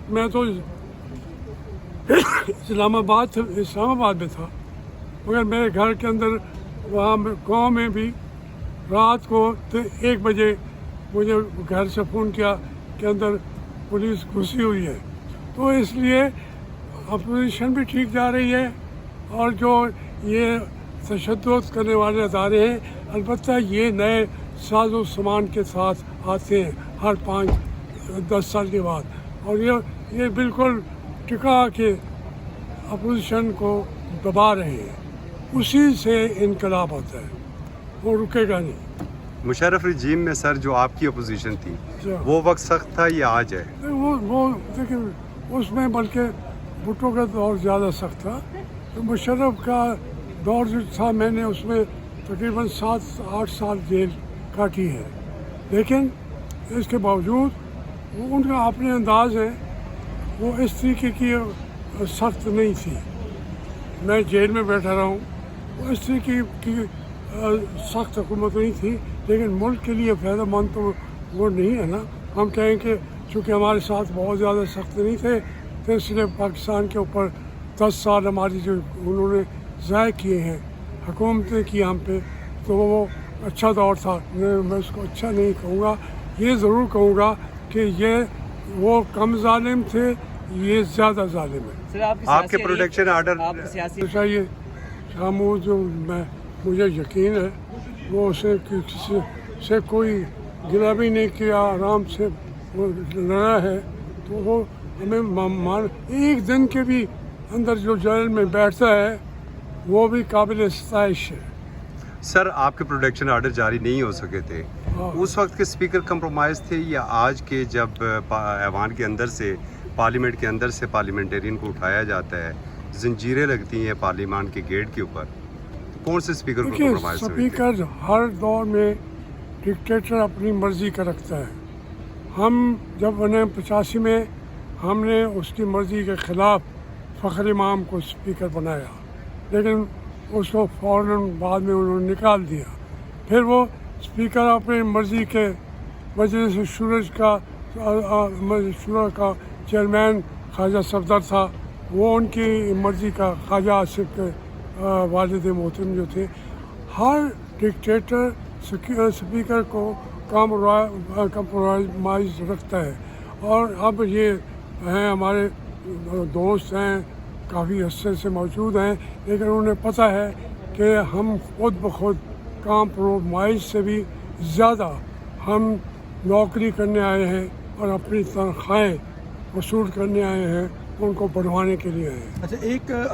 मैं तो इस्लामाबाद में था, मगर मेरे घर के अंदर वहाँ गांव में भी रात को 1 बजे मुझे घर से फ़ोन किया कि अंदर पुलिस घुसी हुई है। तो इसलिए अपोजिशन भी ठीक जा रही है और जो ये तशद्दुद करने वाले अदारे हैं, अलबत्ता ये नए साजो सामान के साथ आते हैं हर 5-10 साल के बाद, और ये बिल्कुल टिका के अपोजिशन को दबा रहे हैं। उसी से इनकलाब होता है, वो रुकेगा नहीं। मुशर्रफ रजीम में सर जो आपकी अपोजिशन थी वो वक्त सख्त था या आज है? वो देखिए उसमें बल्कि भुट्टो का दौर ज़्यादा सख्त था। तो मुशर्रफ का दौर जो था, मैंने उसमें तकरीबन 7-8 साल जेल काटी है, लेकिन इसके बावजूद वो उनका अपने अंदाज है, वो इस तरीके की सख्त नहीं थी। मैं जेल में बैठा रहा हूँ, वो इस तरीके की सख्त हुकूमत नहीं थी, लेकिन मुल्क के लिए फ़ायदेमंद तो वो नहीं है ना। हम कहें कि चूँकि हमारे साथ बहुत ज़्यादा सख्त नहीं थे, तो इसलिए पाकिस्तान के ऊपर 10 साल हमारी जो उन्होंने ज़ाय किए हैं, हुकूमतें की हम पे, तो वो अच्छा दौर था। मैं उसको अच्छा नहीं कहूँगा, ये ज़रूर कहूँगा कि ये वो कम जालिम थे, ये ज़्यादा जालिम है। सर आपके प्रोटेक्शन आर्डर चाहिए खामोश, जो मुझे यकीन है वो उसे किसी से कोई गिला भी नहीं किया, आराम से वो लड़ा है, तो वो हमें मान एक दिन के भी अंदर जो जेल में बैठता है वो भी काबिल सताइश है। सर आपके प्रोटेक्शन आर्डर जारी नहीं हो सके थे, उस वक्त के स्पीकर कंप्रोमाइज़ थे या आज के जब ऐवान के अंदर से, पार्लियामेंट के अंदर से पार्लियामेंटेरियन को उठाया जाता है, जंजीरें लगती हैं पार्लियामान के गेट के ऊपर, तो कौन से स्पीकर को कंप्रोमाइज़ हुई? स्पीकर हर दौर में डिक्टेटर अपनी मर्ज़ी का रखता है। हम जब बने 85 में, हमने उसकी मर्ज़ी के ख़िलाफ़ फ़खर इमाम को स्पीकर बनाया, लेकिन उसको फ़ौरन बाद में उन्होंने निकाल दिया। फिर वो स्पीकर अपनी मर्ज़ी के मजलिस शूरा का चेयरमैन ख्वाजा सफदर था, वो उनकी मर्ज़ी का ख्वाजा आसिफ के वालिद मोहतरम जो थे। हर डिक्टेटर स्पीकर को कंप्रोमाइज़ रखता है, और अब ये हैं हमारे दोस्त हैं, काफ़ी अरसे से मौजूद हैं, लेकिन उन्हें पता है कि हम खुद ब खुद कंप्रोमाइज़ से भी ज़्यादा हम नौकरी करने आए हैं और अपनी तनख्वाहें वसूल करने आए हैं, उनको बढ़वाने के लिए आए हैं। अच्छा, एक